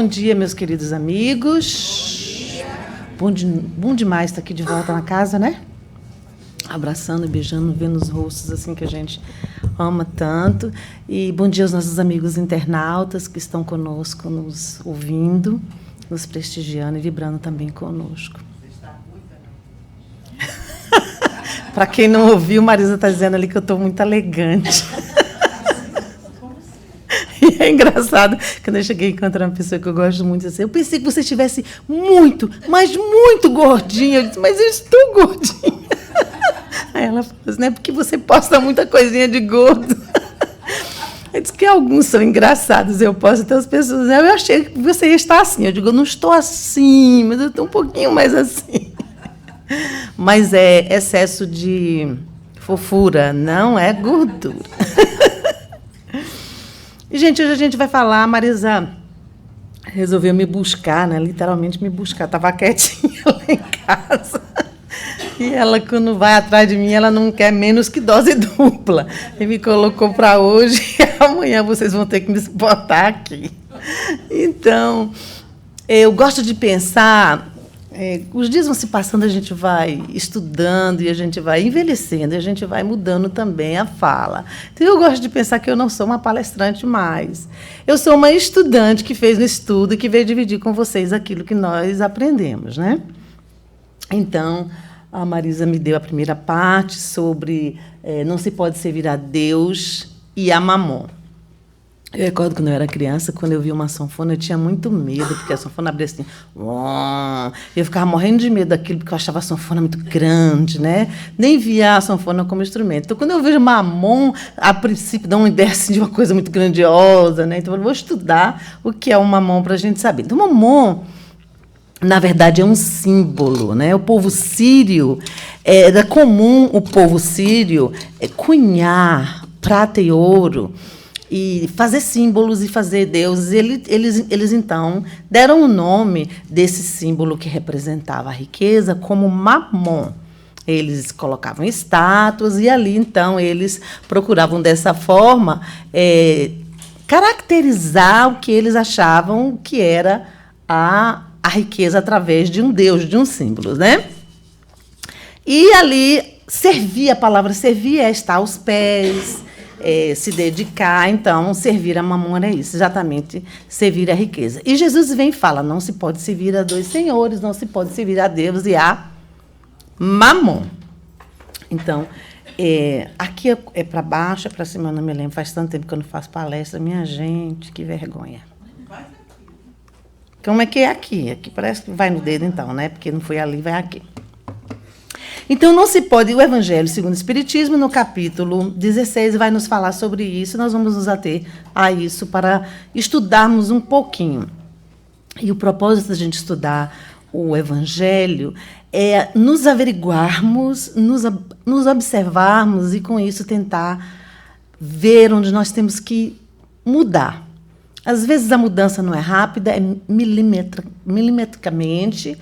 Bom dia, meus queridos amigos. Bom demais estar aqui de volta na casa, né? Abraçando, beijando, vendo os rostos assim que a gente ama tanto. E bom dia aos nossos amigos internautas que estão conosco, nos ouvindo, nos prestigiando e vibrando também conosco. Para quem não ouviu, Marisa está dizendo ali que eu estou muito elegante. E é engraçado, quando eu cheguei a encontrar uma pessoa que eu gosto muito, assim, eu pensei que você estivesse muito, mas muito gordinha. Eu disse, mas eu estou gordinha. Aí ela falou assim, não é porque você posta muita coisinha de gordo. Eu disse que alguns são engraçados, eu posto, então as pessoas, eu achei que você ia estar assim. Eu digo, eu não estou assim, mas eu estou um pouquinho mais assim. Mas é excesso de fofura, não é gordura. E, gente, hoje a gente vai falar, a Marisa resolveu me buscar, né? Literalmente me buscar. Estava quietinha lá em casa. E ela, quando vai atrás de mim, ela não quer menos que dose dupla. E me colocou para hoje e amanhã vocês vão ter que me suportar aqui. Então, eu gosto de pensar... os dias vão se passando, a gente vai estudando e a gente vai envelhecendo, e a gente vai mudando também a fala. Então, eu gosto de pensar que eu não sou uma palestrante mais. Eu sou uma estudante que fez um estudo e que veio dividir com vocês aquilo que nós aprendemos, né? Então, a Marisa me deu a primeira parte sobre não se pode servir a Deus e a Mamon. Eu recordo quando eu era criança, quando eu via uma sanfona, eu tinha muito medo, porque a sanfona abria assim. Eu ficava morrendo de medo daquilo, porque eu achava a sanfona muito grande, né? Nem via a sanfona como instrumento. Então, quando eu vejo Mamon, a princípio dá uma ideia assim, de uma coisa muito grandiosa, né? Então, eu vou estudar o que é um Mamon para a gente saber. Então, Mamon, na verdade, é um símbolo, né? O povo sírio, era comum o povo sírio cunhar prata e ouro, e fazer símbolos e fazer deuses. Eles, então, deram o nome desse símbolo que representava a riqueza como Mamon. Eles colocavam estátuas e ali, então, eles procuravam, dessa forma, caracterizar o que eles achavam que era a riqueza através de um deus, de um símbolo, né? E ali, a palavra servir é estar aos pés, se dedicar. Então, servir a Mamon é isso, exatamente, servir a riqueza. E Jesus vem e fala, não se pode servir a dois senhores, não se pode servir a Deus e a Mamon. Então, aqui é para baixo, é para cima, eu não me lembro, faz tanto tempo que eu não faço palestra, minha gente, que vergonha. Como é que é aqui? Aqui parece que vai no dedo, então, né? Porque não foi ali, vai aqui. Então, não se pode... O Evangelho segundo o Espiritismo, no capítulo 16, vai nos falar sobre isso. Nós vamos nos ater a isso para estudarmos um pouquinho. E o propósito da gente estudar o Evangelho é nos averiguarmos, nos observarmos e, com isso, tentar ver onde nós temos que mudar. Às vezes, a mudança não é rápida, é milimetricamente,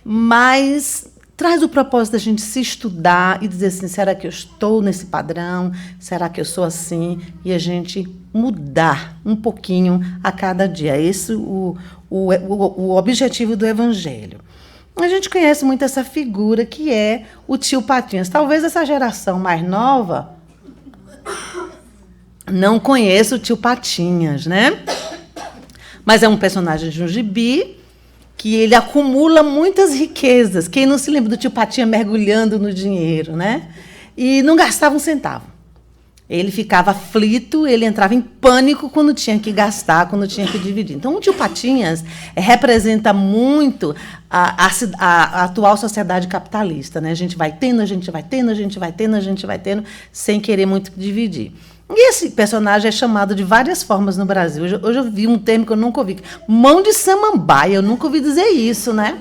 mas... traz o propósito da gente se estudar e dizer assim, será que eu estou nesse padrão? Será que eu sou assim? E a gente mudar um pouquinho a cada dia. Esse é o objetivo do Evangelho. A gente conhece muito essa figura que é o tio Patinhas. Talvez essa geração mais nova não conheça o tio Patinhas, né? Mas é um personagem de um gibi que ele acumula muitas riquezas. Quem não se lembra do tio Patinha mergulhando no dinheiro, né? E não gastava um centavo. Ele ficava aflito, ele entrava em pânico quando tinha que gastar, quando tinha que dividir. Então, o tio Patinhas representa muito a atual sociedade capitalista, né? A gente vai tendo, sem querer muito dividir. E esse personagem é chamado de várias formas no Brasil. Hoje eu vi um termo que eu nunca ouvi. Mão de samambaia. Eu nunca ouvi dizer isso, né?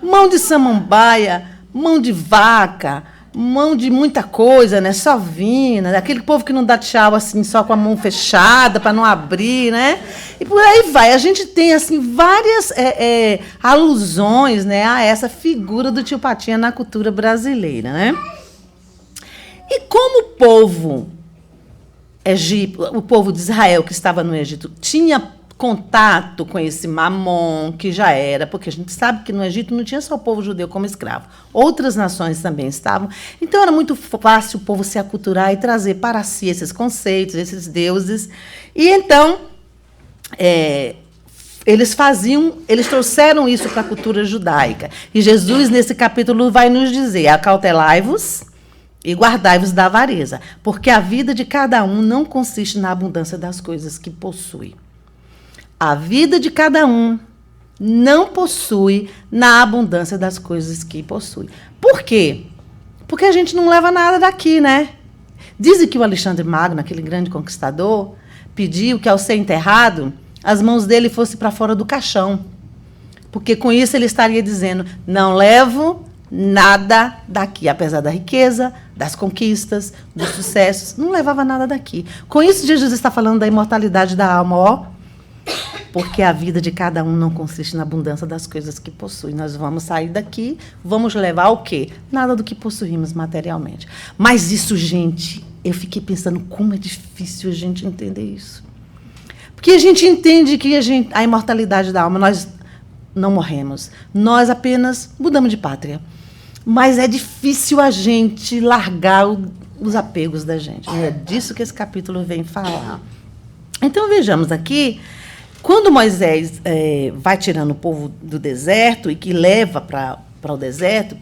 Mão de samambaia, mão de vaca, mão de muita coisa, né? Sovina, aquele povo que não dá tchau assim, só com a mão fechada, para não abrir, né? E por aí vai. A gente tem assim, várias alusões, né, a essa figura do tio Patinha na cultura brasileira, né? E como o povo de Israel, que estava no Egito, tinha contato com esse Mamon, que já era, porque a gente sabe que no Egito não tinha só o povo judeu como escravo, outras nações também estavam. Então era muito fácil o povo se aculturar e trazer para si esses conceitos, esses deuses. E então eles trouxeram isso para a cultura judaica. E Jesus, nesse capítulo, vai nos dizer: acautelai-vos e guardai-vos da avareza, porque a vida de cada um não consiste na abundância das coisas que possui. A vida de cada um não possui na abundância das coisas que possui. Por quê? Porque a gente não leva nada daqui, né? Dizem que o Alexandre Magno, aquele grande conquistador, pediu que, ao ser enterrado, as mãos dele fossem para fora do caixão. Porque com isso ele estaria dizendo: não levo nada daqui, apesar da riqueza, das conquistas, dos sucessos, não levava nada daqui. Com isso, Jesus está falando da imortalidade da alma, ó. Porque a vida de cada um não consiste na abundância das coisas que possui. Nós vamos sair daqui, vamos levar o quê? Nada do que possuímos materialmente. Mas isso, gente, eu fiquei pensando como é difícil a gente entender isso. Porque a gente entende que a imortalidade da alma, nós não morremos. Nós apenas mudamos de pátria. Mas é difícil a gente largar os apegos da gente. É disso que esse capítulo vem falar. Então, vejamos aqui. Quando Moisés vai tirando o povo do deserto e que leva para o deserto,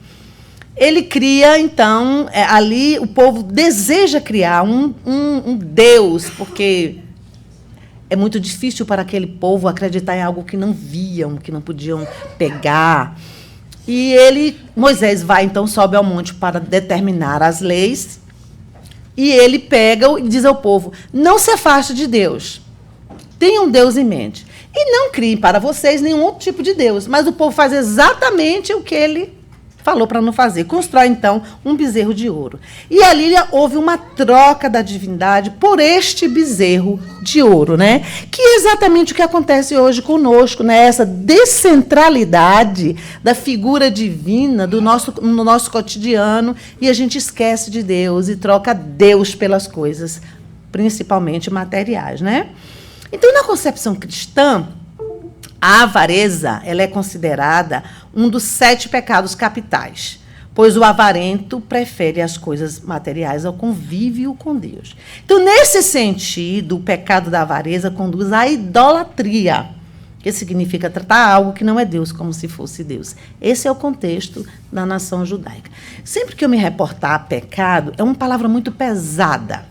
ele cria, então, ali o povo deseja criar um Deus, porque é muito difícil para aquele povo acreditar em algo que não viam, que não podiam pegar. E Moisés vai, então, sobe ao monte para determinar as leis, e ele pega e diz ao povo: não se afaste de Deus. Tenham um Deus em mente. E não criem para vocês nenhum outro tipo de Deus. Mas o povo faz exatamente o que ele falou para não fazer. Constrói, então, um bezerro de ouro. E ali houve uma troca da divindade por este bezerro de ouro, né? Que é exatamente o que acontece hoje conosco, né? Essa descentralidade da figura divina no nosso cotidiano, e a gente esquece de Deus e troca Deus pelas coisas, principalmente materiais, né? Então, na concepção cristã, a avareza ela é considerada um dos 7 pecados capitais, pois o avarento prefere as coisas materiais ao convívio com Deus. Então, nesse sentido, o pecado da avareza conduz à idolatria, que significa tratar algo que não é Deus como se fosse Deus. Esse é o contexto da nação judaica. Sempre que eu me reportar a pecado, é uma palavra muito pesada.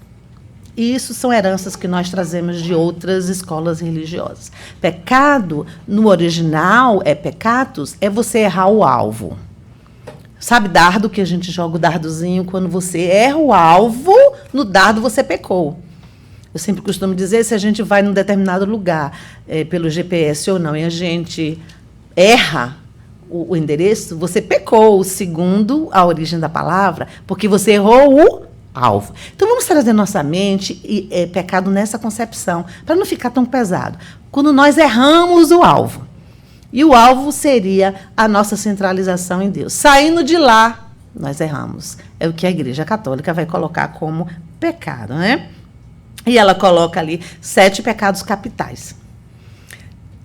E isso são heranças que nós trazemos de outras escolas religiosas. Pecado, no original, pecatus, é você errar o alvo. Sabe dardo, que a gente joga o dardozinho? Quando você erra o alvo, no dardo você pecou. Eu sempre costumo dizer, se a gente vai num determinado lugar, pelo GPS ou não, e a gente erra o endereço, você pecou, segundo a origem da palavra, porque você errou o alvo. Então, vamos trazer nossa mente pecado nessa concepção, para não ficar tão pesado. Quando nós erramos o alvo, e o alvo seria a nossa centralização em Deus. Saindo de lá, nós erramos. É o que a Igreja Católica vai colocar como pecado, né? E ela coloca ali 7 pecados capitais.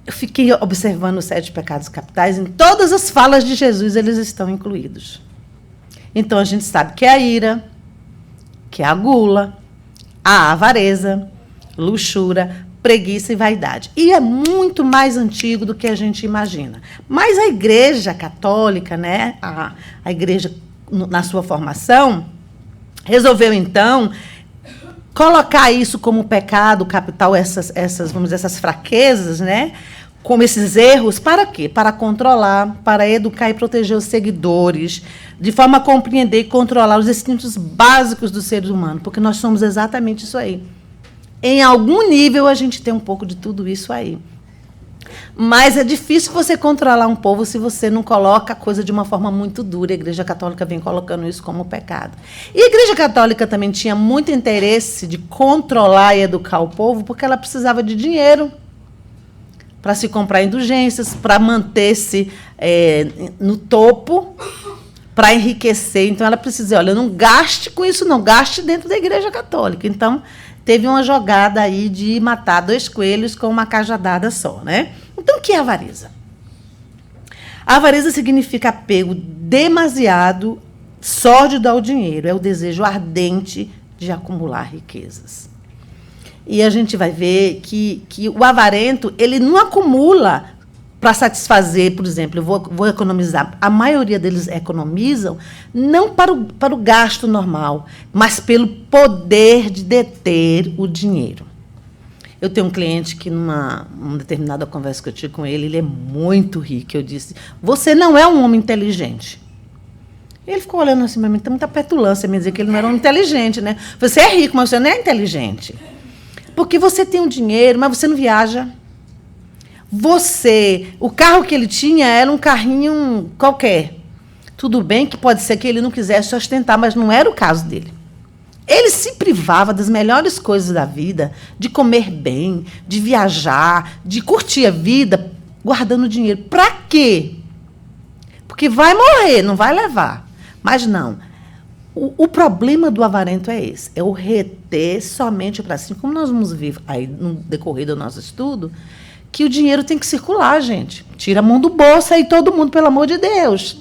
Eu fiquei observando os 7 pecados capitais, em todas as falas de Jesus eles estão incluídos. Então, a gente sabe que é a ira, que é a gula, a avareza, luxúria, preguiça e vaidade. E é muito mais antigo do que a gente imagina. Mas a Igreja Católica, né, a Igreja, na sua formação, resolveu, então, colocar isso como pecado capital, vamos dizer, essas fraquezas, né, como esses erros, para quê? Para controlar, para educar e proteger os seguidores, de forma a compreender e controlar os instintos básicos do ser humano, porque nós somos exatamente isso aí. Em algum nível, a gente tem um pouco de tudo isso aí. Mas é difícil você controlar um povo se você não coloca a coisa de uma forma muito dura. A Igreja Católica vem colocando isso como pecado. E a Igreja Católica também tinha muito interesse de controlar e educar o povo, porque ela precisava de dinheiro para se comprar indulgências, para manter-se no topo, para enriquecer. Então, ela precisa dizer, olha, não gaste com isso, não gaste dentro da Igreja Católica. Então, teve uma jogada aí de matar 2 coelhos com uma cajadada só, né? Então, o que é avareza? A avareza significa apego demasiado sórdido ao dinheiro. É o desejo ardente de acumular riquezas. E a gente vai ver que o avarento, ele não acumula para satisfazer, por exemplo, eu vou economizar. A maioria deles economizam não para o gasto normal, mas pelo poder de deter o dinheiro. Eu tenho um cliente que, numa determinada conversa que eu tive com ele é muito rico. Eu disse, você não é um homem inteligente. Ele ficou olhando assim para mim, tem muita petulância me dizer que ele não era um inteligente, né? Você é rico, mas você não é inteligente. Porque você tem um dinheiro, mas você não viaja. O carro que ele tinha era um carrinho qualquer. Tudo bem que pode ser que ele não quisesse ostentar, mas não era o caso dele. Ele se privava das melhores coisas da vida, de comer bem, de viajar, de curtir a vida, guardando dinheiro. Para quê? Porque vai morrer, não vai levar. Mas não. O problema do avarento é esse, é o reter somente para si. Como nós vamos ver aí no decorrer do nosso estudo, que o dinheiro tem que circular, gente. Tira a mão do bolso aí todo mundo, pelo amor de Deus.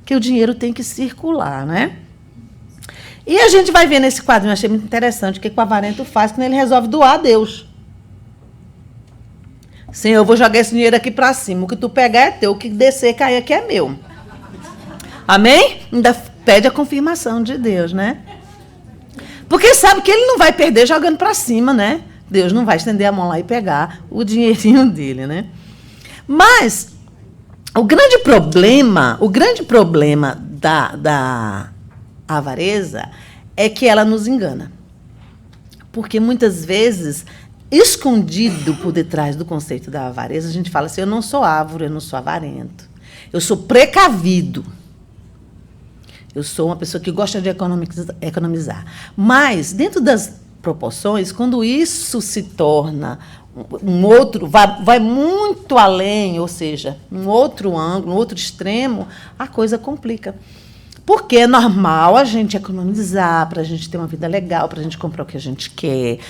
Que o dinheiro tem que circular, né? E a gente vai ver nesse quadrinho, eu achei muito interessante, o que o avarento faz quando ele resolve doar a Deus. Senhor, eu vou jogar esse dinheiro aqui para cima. O que tu pegar é teu, o que descer, cair aqui é meu. Amém? Ainda pede a confirmação de Deus, né? Porque sabe que ele não vai perder jogando para cima, né? Deus não vai estender a mão lá e pegar o dinheirinho dele, né? Mas o grande problema da avareza é que ela nos engana. Porque muitas vezes, escondido por detrás do conceito da avareza, a gente fala assim, eu não sou avaro, eu não sou avarento. Eu sou precavido. Eu sou uma pessoa que gosta de economizar. Mas, dentro das proporções, quando isso se torna um outro, vai muito além, ou seja, um outro ângulo, um outro extremo, a coisa complica. Porque é normal a gente economizar, para a gente ter uma vida legal, para a gente comprar o que a gente quer.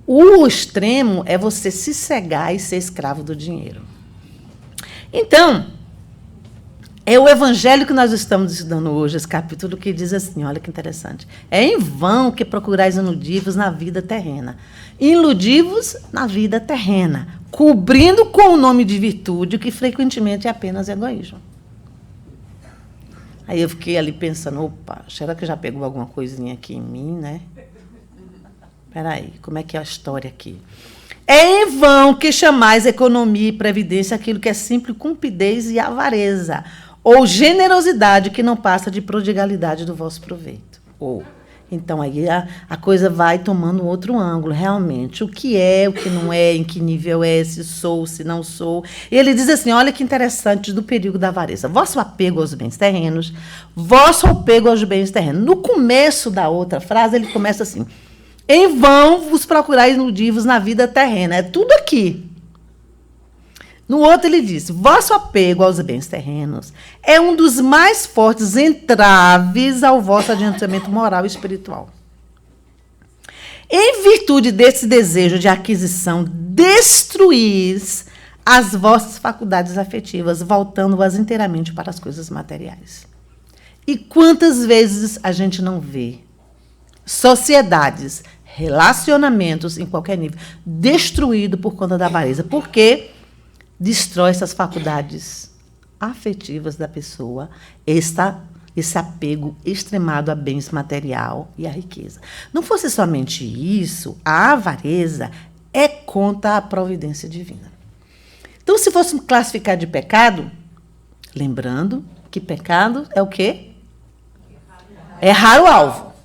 O extremo é você se cegar e ser escravo do dinheiro. Então, é o evangelho que nós estamos estudando hoje, esse capítulo que diz assim, olha que interessante. É em vão que procurais iludivos na vida terrena. Iludivos na vida terrena, cobrindo com o nome de virtude o que frequentemente é apenas egoísmo. Aí eu fiquei ali pensando, opa, será que já pegou alguma coisinha aqui em mim, né? Espera aí, como é que é a história aqui? É em vão que chamais economia e previdência aquilo que é simples cupidez e avareza, ou generosidade que não passa de prodigalidade do vosso proveito. Então, aí a coisa vai tomando outro ângulo, realmente. O que é, o que não é, em que nível é, se sou, se não sou. E ele diz assim, olha que interessante, do perigo da avareza. Vosso apego aos bens terrenos, vosso apego aos bens terrenos. No começo da outra frase, ele começa assim, em vão vos procurais iludivos na vida terrena. É tudo aqui. No outro ele diz, vosso apego aos bens terrenos é um dos mais fortes entraves ao vosso adiantamento moral e espiritual. Em virtude desse desejo de aquisição, destruís as vossas faculdades afetivas, voltando-as inteiramente para as coisas materiais. E quantas vezes a gente não vê sociedades, relacionamentos em qualquer nível, destruído por conta da avareza? Por quê? Destrói essas faculdades afetivas da pessoa, esse apego extremado a bens material e a riqueza. Não fosse somente isso, a avareza é contra a providência divina. Então, se fosse classificar de pecado, lembrando que pecado é o quê? Errar o alvo.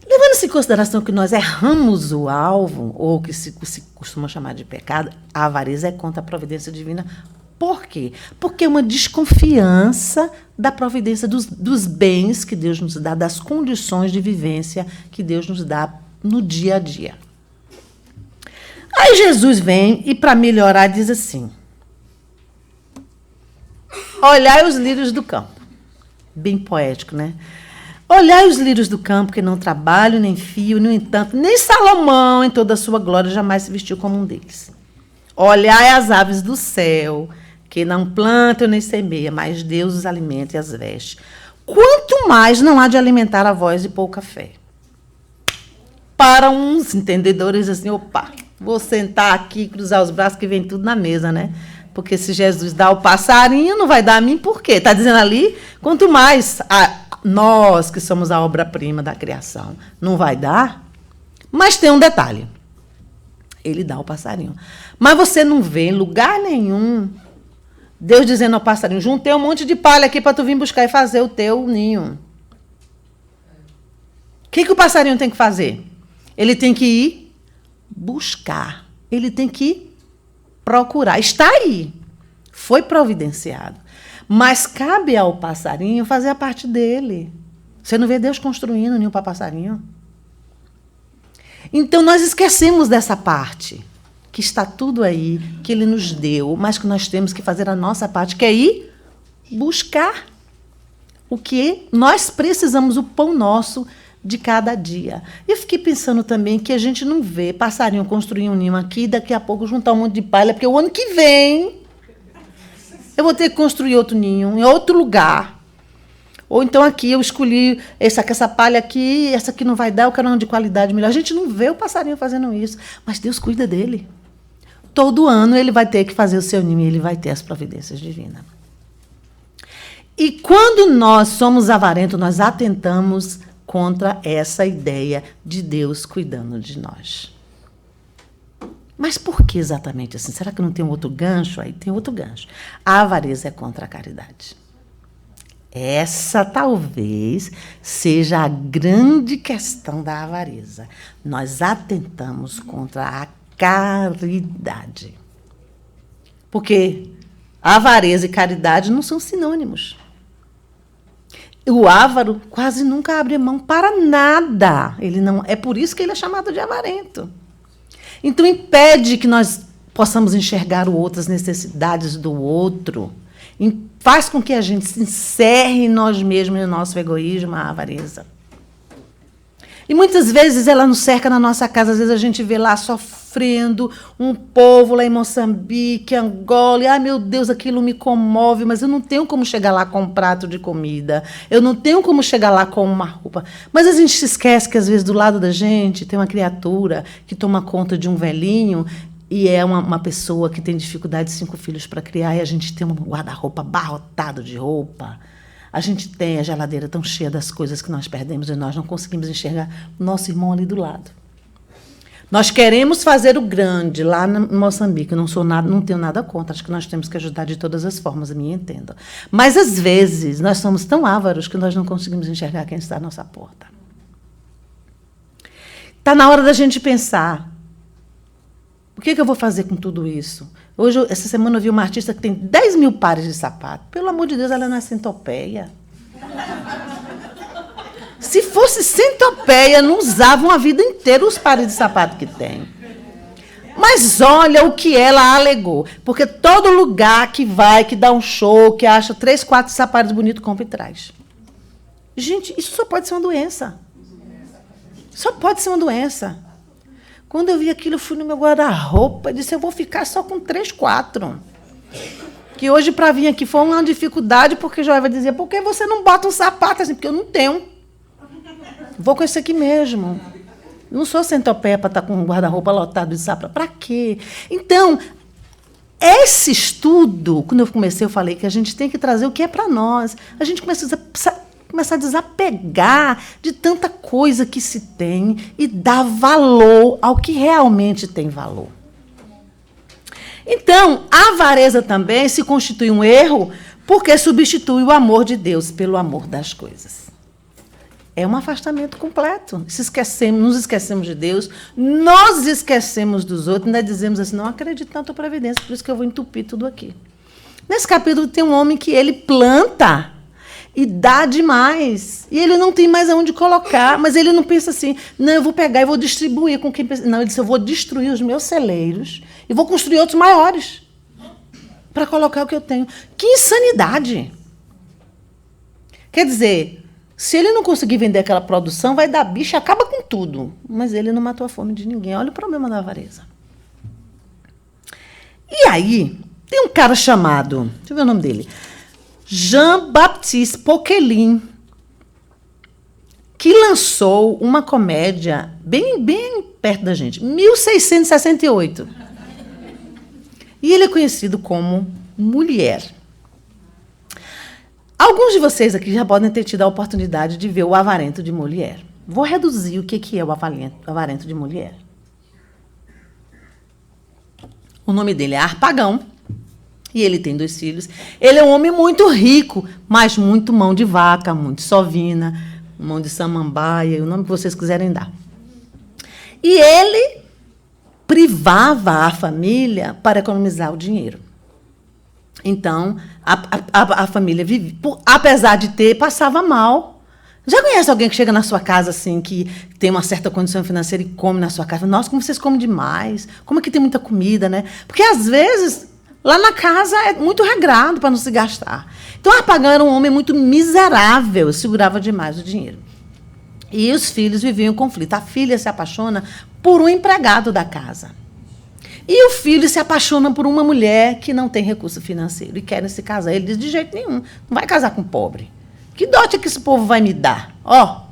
Levando-se em consideração que nós erramos o alvo, ou que se costuma chamar de pecado, a avareza é contra a providência divina. Por quê? Porque é uma desconfiança da providência dos bens que Deus nos dá, das condições de vivência que Deus nos dá no dia a dia. Aí Jesus vem e, para melhorar, diz assim, olhai os lírios do campo. Bem poético, né? Olhai os lírios do campo, que não trabalham, nem fiam, no entanto, nem Salomão, em toda a sua glória, jamais se vestiu como um deles. Olhai as aves do céu, que não plantam nem semeiam, mas Deus os alimenta e as veste. Quanto mais não há de alimentar a voz de pouca fé. Para uns entendedores, assim, opa, vou sentar aqui, cruzar os braços, que vem tudo na mesa, né? Porque se Jesus dá o passarinho, não vai dar a mim, por quê? Está dizendo ali, quanto mais nós, que somos a obra-prima da criação, não vai dar. Mas tem um detalhe. Ele dá o passarinho. Mas você não vê em lugar nenhum Deus dizendo ao passarinho, juntei um monte de palha aqui para tu vir buscar e fazer o teu ninho. O que o passarinho tem que fazer? Ele tem que ir buscar. Ele tem que ir procurar. Está aí. Foi providenciado. Mas cabe ao passarinho fazer a parte dele. Você não vê Deus construindo ninho para passarinho? Então, nós esquecemos dessa parte, que está tudo aí, que Ele nos deu, mas que nós temos que fazer a nossa parte, que é ir buscar o que nós precisamos, o pão nosso de cada dia. Eu fiquei pensando também que a gente não vê passarinho construir um ninho aqui e daqui a pouco juntar um monte de palha, porque o ano que vem eu vou ter que construir outro ninho em outro lugar. Ou então aqui eu escolhi essa palha aqui, essa aqui não vai dar, eu quero uma de qualidade melhor. A gente não vê o passarinho fazendo isso, mas Deus cuida dele. Todo ano ele vai ter que fazer o seu ninho e ele vai ter as providências divinas. E quando nós somos avarentos, nós atentamos contra essa ideia de Deus cuidando de nós. Mas por que exatamente assim? Será que não tem um outro gancho? Aí tem outro gancho. A avareza é contra a caridade. Essa talvez seja a grande questão da avareza. Nós atentamos contra a caridade. Porque avareza e caridade não são sinônimos. O avaro quase nunca abre mão para nada. Ele não, é por isso que ele é chamado de avarento. Então, impede que nós possamos enxergar o outro, as necessidades do outro. Faz com que a gente se encerre em nós mesmos, no nosso egoísmo, a avareza. E muitas vezes ela nos cerca na nossa casa, às vezes a gente vê lá sofrendo um povo lá em Moçambique, Angola, e, ai meu Deus, aquilo me comove, mas eu não tenho como chegar lá com um prato de comida, eu não tenho como chegar lá com uma roupa. Mas a gente se esquece que às vezes do lado da gente tem uma criatura que toma conta de um velhinho, e é uma pessoa que tem dificuldade de 5 filhos para criar, e a gente tem um guarda-roupa abarrotado de roupa. A gente tem a geladeira tão cheia das coisas que nós perdemos e nós não conseguimos enxergar o nosso irmão ali do lado. Nós queremos fazer o grande lá em Moçambique. Não tenho nada contra. Acho que nós temos que ajudar de todas as formas, me entenda. Mas, às vezes, nós somos tão ávaros que nós não conseguimos enxergar quem está à nossa porta. Está na hora da gente pensar. O que eu vou fazer com tudo isso? Hoje, essa semana, eu vi uma artista que tem 10 mil pares de sapato. Pelo amor de Deus, ela não é centopeia. Se fosse centopeia, não usavam a vida inteira os pares de sapato que tem. Mas olha o que ela alegou. Porque todo lugar que vai, que dá um show, que acha 3, 4 sapatos bonitos, compra e traz. Gente, isso só pode ser uma doença. Só pode ser uma doença. Quando eu vi aquilo, eu fui no meu guarda-roupa e disse, eu vou ficar só com 3, 4. Que hoje, para vir aqui, foi uma dificuldade, porque o Joel vai dizer, por que você não bota um sapato assim? Porque eu não tenho. Vou com esse aqui mesmo. Não sou centopeia para estar com um guarda-roupa lotado de sapato. Para quê? Então, esse estudo, quando eu comecei, eu falei que a gente tem que trazer o que é para nós. A gente começar a desapegar de tanta coisa que se tem e dar valor ao que realmente tem valor. Então, a avareza também se constitui um erro porque substitui o amor de Deus pelo amor das coisas. É um afastamento completo. Nos esquecemos de Deus, nós esquecemos dos outros, ainda dizemos assim, não acredito na tua providência, por isso que eu vou entupir tudo aqui. Nesse capítulo tem um homem que ele planta e dá demais. E ele não tem mais aonde colocar, mas ele não pensa assim, não, eu vou pegar e vou distribuir com quem pensa. Não, ele disse, eu vou destruir os meus celeiros e vou construir outros maiores para colocar o que eu tenho. Que insanidade! Quer dizer, Se ele não conseguir vender aquela produção, vai dar bicho, acaba com tudo. Mas ele não matou a fome de ninguém. Olha o problema da avareza. E aí, tem um cara chamado, deixa eu ver o nome dele, Jean-Baptiste Poquelin, que lançou uma comédia bem perto da gente, 1668. E ele é conhecido como Mulher. Alguns de vocês aqui já podem ter tido a oportunidade de ver o Avarento de Molière. Vou reduzir o que é o Avarento de Molière. O nome dele é Harpagon, e ele tem 2 filhos. Ele é um homem muito rico, mas muito mão de vaca, muito sovina, mão de samambaia, o nome que vocês quiserem dar. E ele privava a família para economizar o dinheiro. Então, a família vivia, apesar de ter, passava mal. Já conhece alguém que chega na sua casa assim, que tem uma certa condição financeira e come na sua casa? Nossa, como vocês comem demais. Como aqui tem muita comida, né? Porque, às vezes, lá na casa é muito regrado para não se gastar. Então, Harpagon era um homem muito miserável, segurava demais o dinheiro. E os filhos viviam em conflito. A filha se apaixona por um empregado da casa. E o filho se apaixona por uma mulher que não tem recurso financeiro e querem se casar. Ele diz, de jeito nenhum, não vai casar com pobre. Que dote é que esse povo vai me dar? Ó.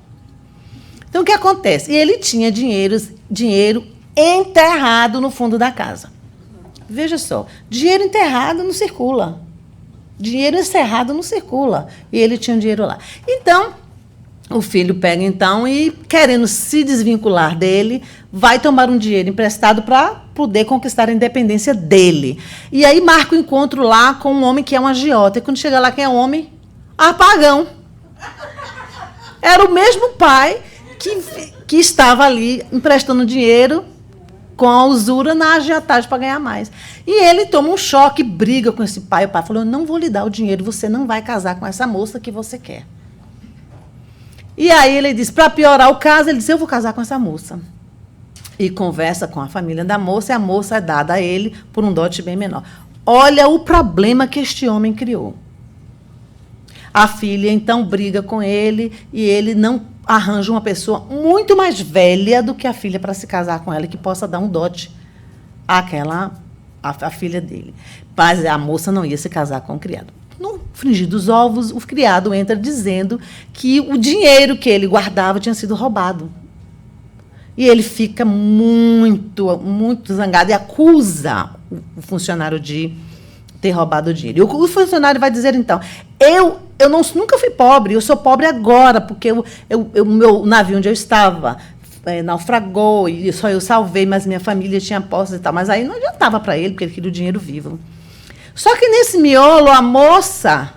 Então, o que acontece? E ele tinha dinheiro enterrado no fundo da casa. Veja só, dinheiro enterrado não circula. Dinheiro encerrado não circula. E ele tinha dinheiro lá. Então, o filho pega, então, e, querendo se desvincular dele, vai tomar um dinheiro emprestado para poder conquistar a independência dele. E aí marca o encontro lá com um homem que é um agiota. E quando chega lá, quem é o homem? Harpagon. Era o mesmo pai que estava ali emprestando dinheiro com a usura na agiotagem para ganhar mais. E ele toma um choque, briga com esse pai. O pai falou, eu não vou lhe dar o dinheiro, você não vai casar com essa moça que você quer. E aí ele diz, para piorar o caso, ele diz, eu vou casar com essa moça. E conversa com a família da moça, e a moça é dada a ele por um dote bem menor. Olha o problema que este homem criou. A filha, então, briga com ele, e ele não arranja uma pessoa muito mais velha do que a filha para se casar com ela, que possa dar um dote à filha dele. Mas a moça não ia se casar com o criado. No frigir dos ovos, o criado entra dizendo que o dinheiro que ele guardava tinha sido roubado. E ele fica muito zangado e acusa o funcionário de ter roubado o dinheiro. E o funcionário vai dizer, então, eu nunca fui pobre, eu sou pobre agora, porque o meu navio onde eu estava naufragou, e só eu salvei, mas minha família tinha posses e tal. Mas aí não adiantava para ele, porque ele queria o dinheiro vivo. Só que nesse miolo, a moça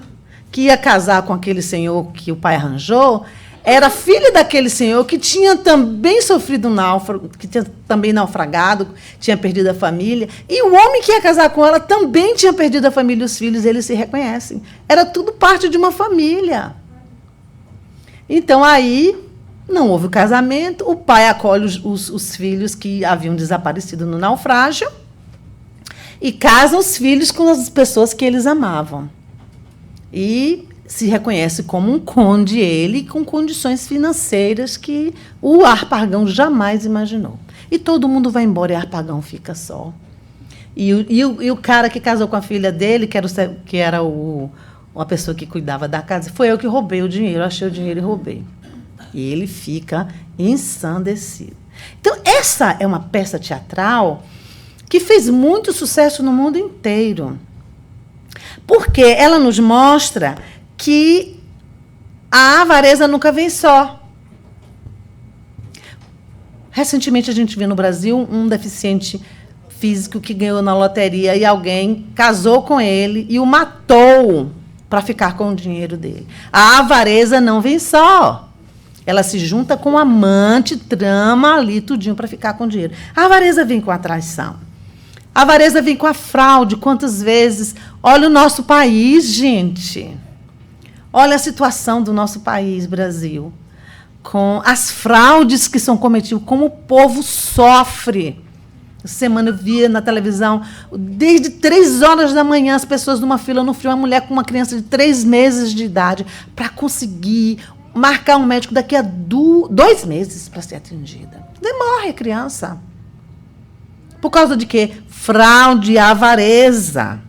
que ia casar com aquele senhor que o pai arranjou, era filha daquele senhor que tinha também sofrido náufrago, que tinha também naufragado, tinha perdido a família. E o homem que ia casar com ela também tinha perdido a família e os filhos, eles se reconhecem. Era tudo parte de uma família. Então, aí, não houve o casamento, o pai acolhe os filhos que haviam desaparecido no naufrágio e casa os filhos com as pessoas que eles amavam. E se reconhece como um conde, ele, com condições financeiras que o Harpagon jamais imaginou. E todo mundo vai embora e Harpagon fica só. E o cara que casou com a filha dele, que era uma pessoa que cuidava da casa, foi eu que roubei o dinheiro, achei o dinheiro e roubei. E ele fica ensandecido. Então, essa é uma peça teatral que fez muito sucesso no mundo inteiro. Porque ela nos mostra que a avareza nunca vem só. Recentemente, a gente viu no Brasil um deficiente físico que ganhou na loteria e alguém casou com ele e o matou para ficar com o dinheiro dele. A avareza não vem só. Ela se junta com o amante, trama ali tudinho para ficar com o dinheiro. A avareza vem com a traição. A avareza vem com a fraude. Quantas vezes? Olha o nosso país, gente. Olha a situação do nosso país, Brasil. Com as fraudes que são cometidas, como o povo sofre. Essa semana eu via na televisão, desde 3 horas da manhã, as pessoas numa fila no frio, uma mulher com uma criança de 3 meses de idade, para conseguir marcar um médico daqui a 2 meses para ser atendida. Morre a criança. Por causa de quê? Fraude e avareza.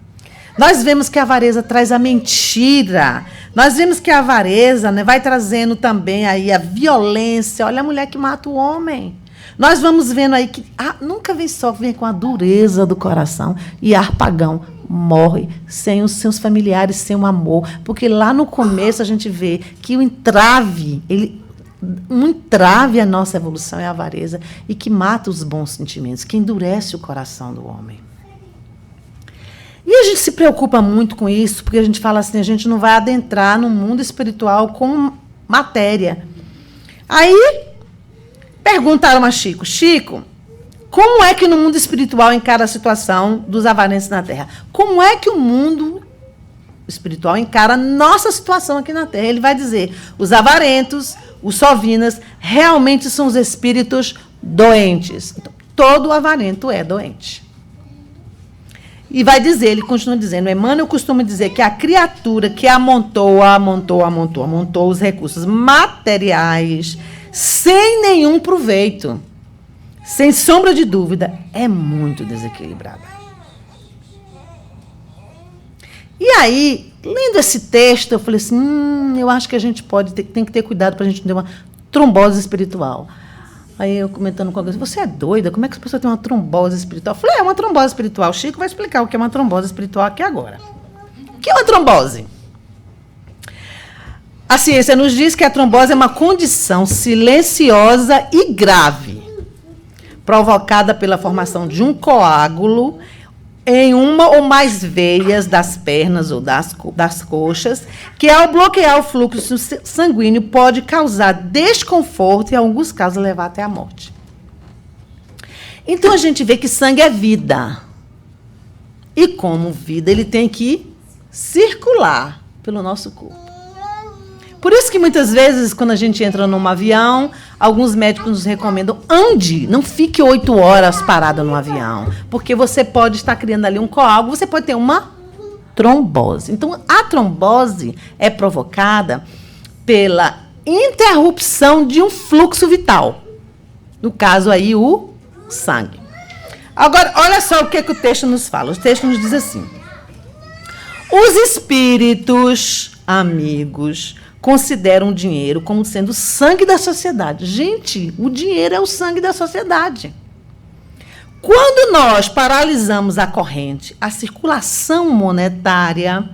Nós vemos que a avareza traz a mentira. Nós vemos que a avareza, né, vai trazendo também aí a violência. Olha a mulher que mata o homem. Nós vamos vendo aí que nunca vem só, vem com a dureza do coração. E Harpagão morre sem os seus familiares, sem o amor. Porque lá no começo a gente vê que o entrave, um entrave à nossa evolução é a avareza e que mata os bons sentimentos, que endurece o coração do homem. E a gente se preocupa muito com isso, porque a gente fala assim, a gente não vai adentrar no mundo espiritual com matéria. Aí, perguntaram a Chico, como é que no mundo espiritual encara a situação dos avarentos na Terra? Como é que o mundo espiritual encara a nossa situação aqui na Terra? Ele vai dizer, os avarentos, os sovinas, realmente são os espíritos doentes. Então, todo avarento é doente. E vai dizer, ele continua dizendo, Emmanuel costuma dizer que a criatura que amontou os recursos materiais sem nenhum proveito, sem sombra de dúvida, é muito desequilibrada. E aí, lendo esse texto, eu falei assim, eu acho que a gente tem que ter cuidado para a gente não ter uma trombose espiritual. Aí eu comentando com alguém, você é doida? Como é que a pessoa tem uma trombose espiritual? Eu falei, é uma trombose espiritual. O Chico vai explicar o que é uma trombose espiritual aqui agora. O que é uma trombose? A ciência nos diz que a trombose é uma condição silenciosa e grave, provocada pela formação de um coágulo em uma ou mais veias das pernas ou das coxas, que ao bloquear o fluxo sanguíneo pode causar desconforto e, em alguns casos, levar até a morte. Então, a gente vê que sangue é vida. E, como vida, ele tem que circular pelo nosso corpo. Por isso que, muitas vezes, quando a gente entra num avião, alguns médicos nos recomendam, ande, não fique 8 horas parada no avião, porque você pode estar criando ali um coágulo, você pode ter uma trombose. Então, a trombose é provocada pela interrupção de um fluxo vital. No caso aí, o sangue. Agora, olha só o que o texto nos fala. O texto nos diz assim, os espíritos amigos consideram o dinheiro como sendo o sangue da sociedade. Gente, o dinheiro é o sangue da sociedade. Quando nós paralisamos a corrente, a circulação monetária,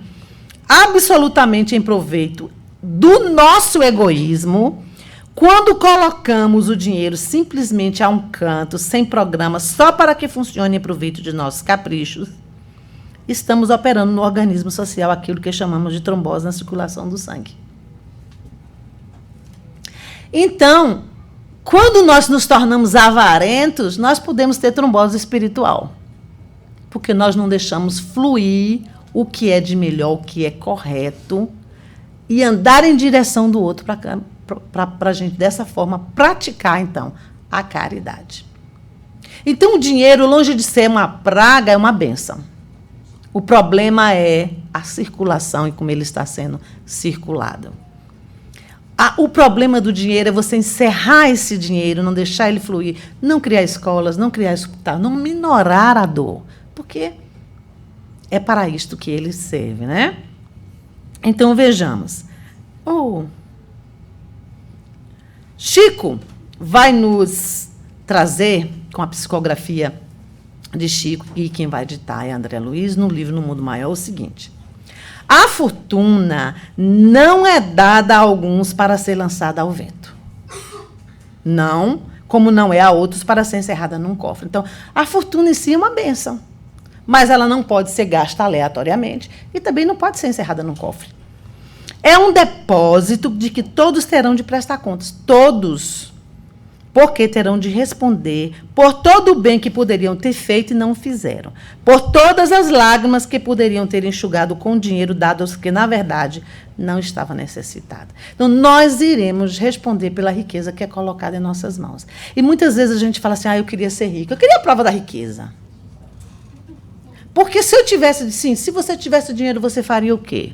absolutamente em proveito do nosso egoísmo, quando colocamos o dinheiro simplesmente a um canto, sem programa, só para que funcione em proveito de nossos caprichos, estamos operando no organismo social aquilo que chamamos de trombose na circulação do sangue. Então, quando nós nos tornamos avarentos, nós podemos ter trombose espiritual. Porque nós não deixamos fluir o que é de melhor, o que é correto, e andar em direção do outro para a gente, dessa forma, praticar, então, a caridade. Então, o dinheiro, longe de ser uma praga, é uma bênção. O problema é a circulação e como ele está sendo circulado. O problema do dinheiro é você encerrar esse dinheiro, não deixar ele fluir, não criar escolas, não criar hospital, não minorar a dor, porque é para isto que ele serve, né? Então, vejamos. Chico vai nos trazer, com a psicografia de Chico, e quem vai ditar é André Luiz, no livro No Mundo Maior, o seguinte: a fortuna não é dada a alguns para ser lançada ao vento. Não, como não é a outros para ser encerrada num cofre. Então, a fortuna em si é uma bênção, mas ela não pode ser gasta aleatoriamente e também não pode ser encerrada num cofre. É um depósito de que todos terão de prestar contas. Todos. Porque terão de responder por todo o bem que poderiam ter feito e não fizeram, por todas as lágrimas que poderiam ter enxugado com o dinheiro dado aos que, na verdade, não estava necessitado. Então, nós iremos responder pela riqueza que é colocada em nossas mãos. E muitas vezes a gente fala assim, eu queria ser rico. Eu queria a prova da riqueza. Porque se eu tivesse, sim, se você tivesse dinheiro, você faria o quê?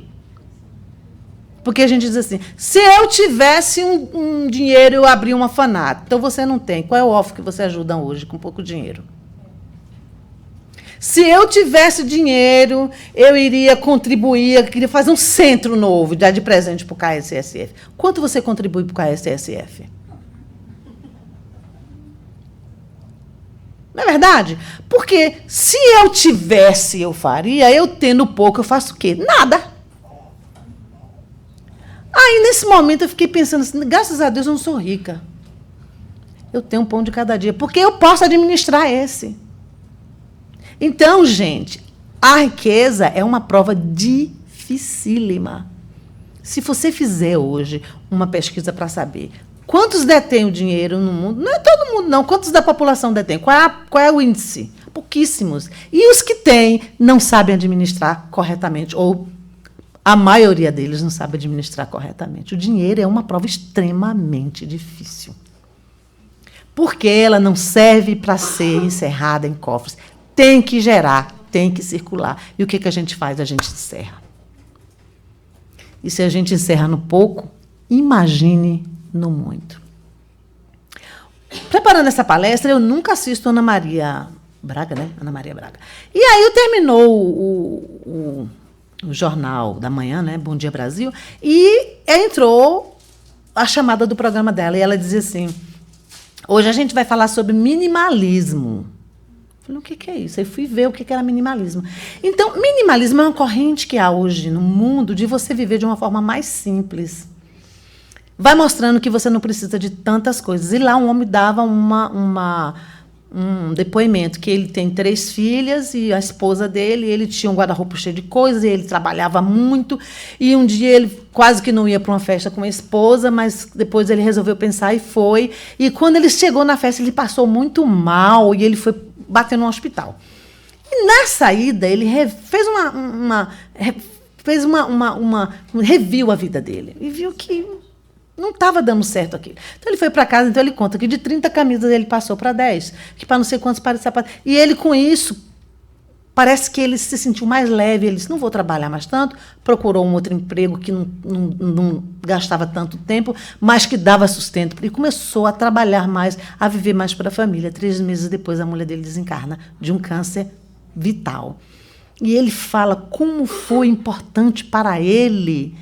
Porque a gente diz assim, se eu tivesse um dinheiro, eu abria um orfanato. Então, você não tem. Qual é o órfão que você ajuda hoje com pouco dinheiro? Se eu tivesse dinheiro, eu iria contribuir, eu queria fazer um centro novo, dar de presente para o KSSF. Quanto você contribui para o KSSF? Não é verdade? Porque se eu tivesse, eu faria, eu tendo pouco, eu faço o quê? Nada. Aí, nesse momento, eu fiquei pensando assim, graças a Deus eu não sou rica. Eu tenho um pão de cada dia, porque eu posso administrar esse. Então, gente, a riqueza é uma prova dificílima. Se você fizer hoje uma pesquisa para saber quantos detêm o dinheiro no mundo, não é todo mundo, não. Quantos da população detém? Qual é o índice? Pouquíssimos. E os que têm não sabem administrar corretamente, ou a maioria deles não sabe administrar corretamente. O dinheiro é uma prova extremamente difícil. Porque ela não serve para ser encerrada em cofres. Tem que gerar, tem que circular. E o que a gente faz? A gente encerra. E se a gente encerra no pouco, imagine no muito. Preparando essa palestra, eu nunca assisto Ana Maria Braga, né? Ana Maria Braga. E aí terminou o Jornal da Manhã, né? Bom Dia Brasil, e entrou a chamada do programa dela, e ela dizia assim, hoje a gente vai falar sobre minimalismo. Eu falei, o que é isso? Aí fui ver o que era minimalismo. Então, minimalismo é uma corrente que há hoje no mundo de você viver de uma forma mais simples. Vai mostrando que você não precisa de tantas coisas. E lá um homem dava um depoimento, que ele tem 3 filhas e a esposa dele, ele tinha um guarda-roupa cheio de coisas, e ele trabalhava muito, e um dia ele quase que não ia para uma festa com a esposa, mas depois ele resolveu pensar e foi. E quando ele chegou na festa, ele passou muito mal, e ele foi bater no hospital. E na saída, ele reviu a vida dele, e viu que não estava dando certo aquilo. Então, ele foi para casa, então ele conta que de 30 camisas ele passou para 10, que para não sei quantos pares de sapatos. E ele, com isso, parece que ele se sentiu mais leve. Ele disse, não vou trabalhar mais tanto, procurou um outro emprego que não gastava tanto tempo, mas que dava sustento. E começou a trabalhar mais, a viver mais para a família. 3 meses depois, a mulher dele desencarna de um câncer vital. E ele fala como foi importante para ele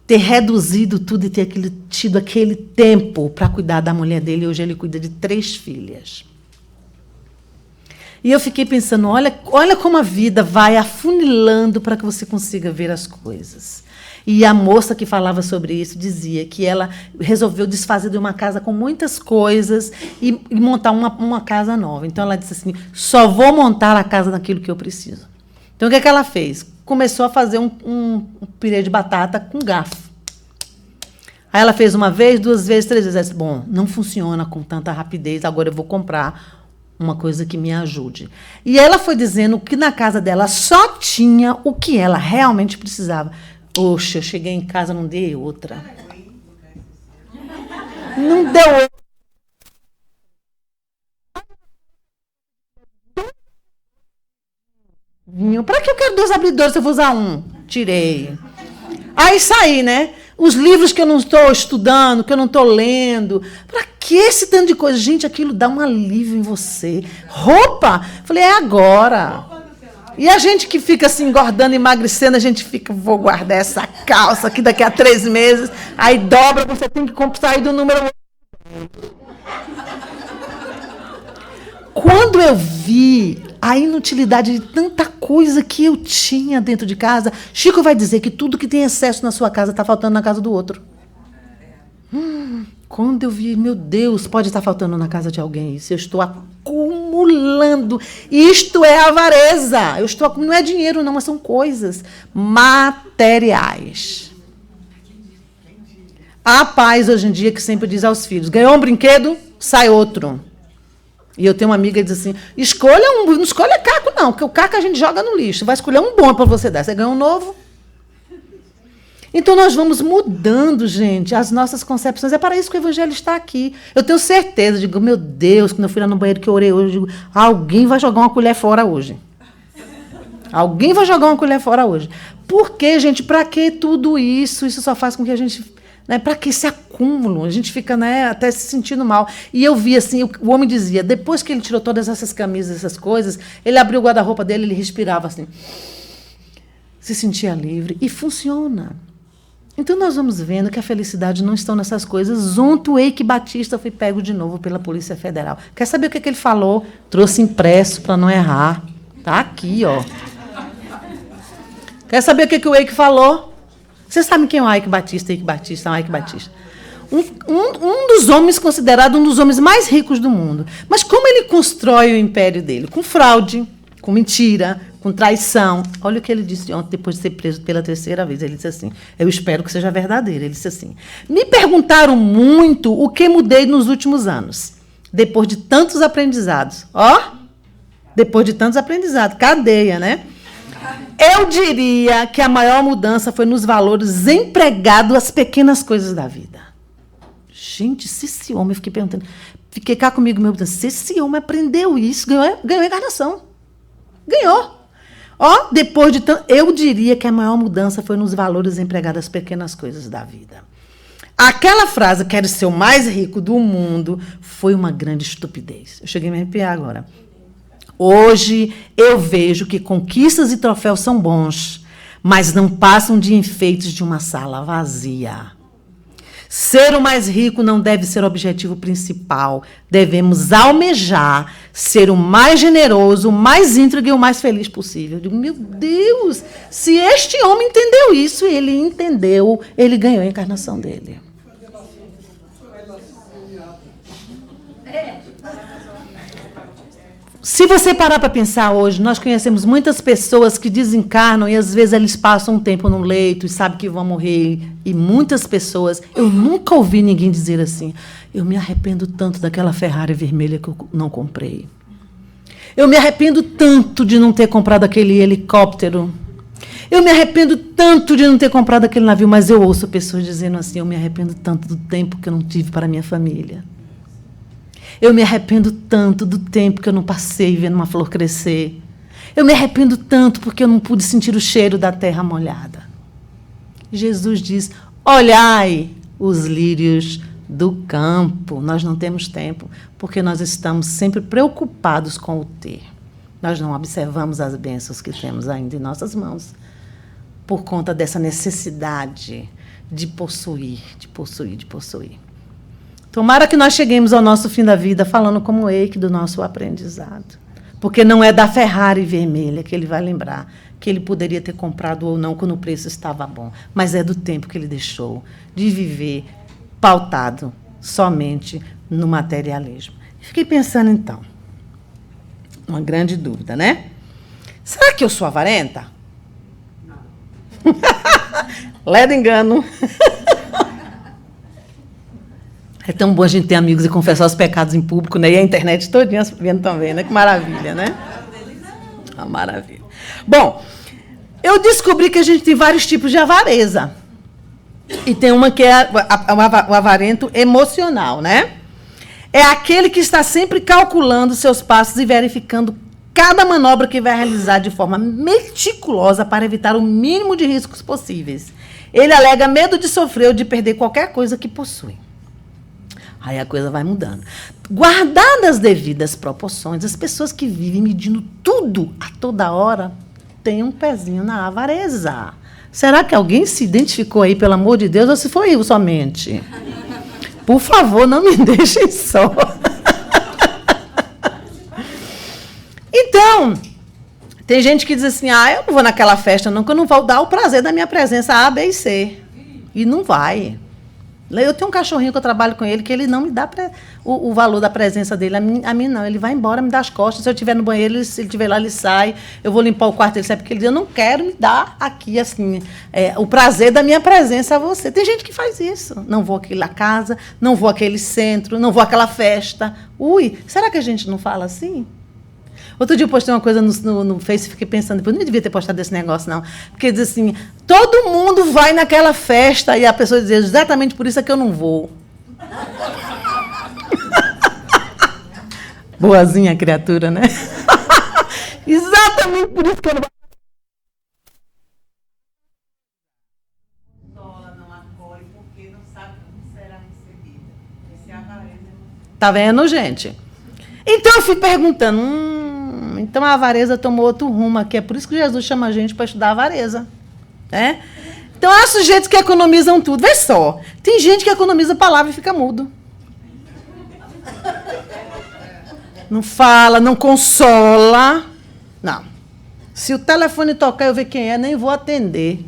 ter reduzido tudo e ter tido aquele tempo para cuidar da mulher dele. Hoje ele cuida de 3 filhas. E eu fiquei pensando, olha como a vida vai afunilando para que você consiga ver as coisas. E a moça que falava sobre isso dizia que ela resolveu desfazer de uma casa com muitas coisas e montar uma casa nova. Então, ela disse assim, só vou montar a casa naquilo que eu preciso. Então, o que ela fez? Começou a fazer um purê de batata com garfo. Aí ela fez 1 vez, 2 vezes, 3 vezes. Ela disse, bom, não funciona com tanta rapidez, agora eu vou comprar uma coisa que me ajude. E ela foi dizendo que na casa dela só tinha o que ela realmente precisava. Oxe, eu cheguei em casa, não dei outra. Não deu outra. Para que eu quero 2 abridores se eu vou usar um? Tirei. Aí saí, né? Os livros que eu não estou estudando, que eu não estou lendo. Para que esse tanto de coisa? Gente, aquilo dá um alívio em você. Roupa? Falei, é agora. E a gente que fica assim, engordando, emagrecendo, a gente fica, vou guardar essa calça aqui daqui a 3 meses. Aí dobra, você tem que sair do número. Quando eu vi a inutilidade de tanta coisa que eu tinha dentro de casa, Chico vai dizer que tudo que tem excesso na sua casa está faltando na casa do outro. Quando eu vi, meu Deus, pode estar faltando na casa de alguém isso. Eu estou acumulando. Isto é avareza. Não é dinheiro, não, mas são coisas materiais. Há pais hoje em dia que sempre diz aos filhos, ganhou um brinquedo, sai outro. E eu tenho uma amiga que diz assim, não escolha caco não, porque o caco a gente joga no lixo. Vai escolher um bom para você dar. Você ganha um novo. Então, nós vamos mudando, gente, as nossas concepções. É para isso que o Evangelho está aqui. Eu tenho certeza, digo, meu Deus, quando eu fui lá no banheiro que eu orei hoje, eu digo, alguém vai jogar uma colher fora hoje. Alguém vai jogar uma colher fora hoje. Por que, gente? Para que tudo isso? Isso só faz com que a gente... Né, para que esse acúmulo? A gente fica, né, até se sentindo mal. E eu vi assim, o homem dizia, depois que ele tirou todas essas camisas, essas coisas, ele abriu o guarda-roupa dele, ele respirava assim, se sentia livre. E funciona. Então, nós vamos vendo que a felicidade não está nessas coisas. Ontem, o Eike Batista foi pego de novo pela Polícia Federal. Quer saber o que ele falou? Trouxe impresso para não errar. Está aqui, ó. Quer saber o que o Eike falou? Vocês sabem quem é o Eike Batista? Eike Batista, o Eike Batista. Um dos homens considerado um dos homens mais ricos do mundo. Mas como ele constrói o império dele? Com fraude, com mentira, com traição. Olha o que ele disse ontem, depois de ser preso pela 3ª vez. Ele disse assim, eu espero que seja verdadeiro. Ele disse assim, me perguntaram muito o que mudei nos últimos anos, depois de tantos aprendizados. Ó, depois de tantos aprendizados, cadeia, né? Eu diria que a maior mudança foi nos valores empregados às pequenas coisas da vida. Gente, se esse homem, eu fiquei perguntando, fiquei cá comigo, meu Deus, se esse homem aprendeu isso, ganhou encarnação. Ganhou. Ó, depois de tanto, eu diria que a maior mudança foi nos valores empregados às pequenas coisas da vida. Aquela frase, quero ser o mais rico do mundo, foi uma grande estupidez. Eu cheguei a me arrepiar agora. Hoje eu vejo que conquistas e troféus são bons, mas não passam de enfeites de uma sala vazia. Ser o mais rico não deve ser o objetivo principal. Devemos almejar ser o mais generoso, o mais íntegro e o mais feliz possível. Eu digo, meu Deus, se este homem entendeu isso, ele entendeu, ele ganhou a encarnação dele. Se você parar para pensar hoje, nós conhecemos muitas pessoas que desencarnam e às vezes eles passam um tempo no leito e sabem que vão morrer. E muitas pessoas, eu nunca ouvi ninguém dizer assim, eu me arrependo tanto daquela Ferrari vermelha que eu não comprei. Eu me arrependo tanto de não ter comprado aquele helicóptero. Eu me arrependo tanto de não ter comprado aquele navio, mas eu ouço pessoas dizendo assim, eu me arrependo tanto do tempo que eu não tive para a minha família. Eu me arrependo tanto do tempo que eu não passei vendo uma flor crescer. Eu me arrependo tanto porque eu não pude sentir o cheiro da terra molhada. Jesus diz, olhai os lírios do campo. Nós não temos tempo, porque nós estamos sempre preocupados com o ter. Nós não observamos as bênçãos que temos ainda em nossas mãos, por conta dessa necessidade de possuir, de possuir, de possuir. Tomara que nós cheguemos ao nosso fim da vida falando como Eike do nosso aprendizado. Porque não é da Ferrari vermelha que ele vai lembrar que ele poderia ter comprado ou não quando o preço estava bom, mas é do tempo que ele deixou de viver pautado somente no materialismo. Fiquei pensando, então, uma grande dúvida, né? Será que eu sou avarenta? Não. Ledo engano. É tão bom a gente ter amigos e confessar os pecados em público, né? E a internet todinha vendo também, né? Que maravilha, né? Uma maravilha. Bom, eu descobri que a gente tem vários tipos de avareza. E tem uma que é o avarento emocional, né? É aquele que está sempre calculando seus passos e verificando cada manobra que vai realizar de forma meticulosa para evitar o mínimo de riscos possíveis. Ele alega medo de sofrer ou de perder qualquer coisa que possui. Aí a coisa vai mudando. Guardadas as devidas proporções, as pessoas que vivem medindo tudo a toda hora têm um pezinho na avareza. Será que alguém se identificou aí, pelo amor de Deus, ou se foi eu somente? Por favor, não me deixem só. Então, tem gente que diz assim, eu não vou naquela festa não, que eu não vou dar o prazer da minha presença A, B e C. E não vai. Eu tenho um cachorrinho que eu trabalho com ele, que ele não me dá o valor da presença dele. A mim não, ele vai embora, me dá as costas. Se eu estiver no banheiro, se ele estiver lá, ele sai. Eu vou limpar o quarto, ele sai, porque ele diz, eu não quero me dar aqui, assim, o prazer da minha presença a você. Tem gente que faz isso. Não vou àquela casa, não vou àquele centro, não vou àquela festa. Ui, será que a gente não fala assim? Outro dia eu postei uma coisa no Face e fiquei pensando, depois não devia ter postado esse negócio, não. Porque diz assim, todo mundo vai naquela festa e a pessoa diz, exatamente por isso é que eu não vou. Boazinha a criatura, né? Exatamente por isso que eu não vou. Tá vendo, gente? Então eu fui perguntando, então a avareza tomou outro rumo aqui. É por isso que Jesus chama a gente para estudar a avareza. Né? Então há sujeitos que economizam tudo. Vê só, tem gente que economiza a palavra e fica mudo. Não fala, não consola. Não. Se o telefone tocar, eu ver quem é, nem vou atender.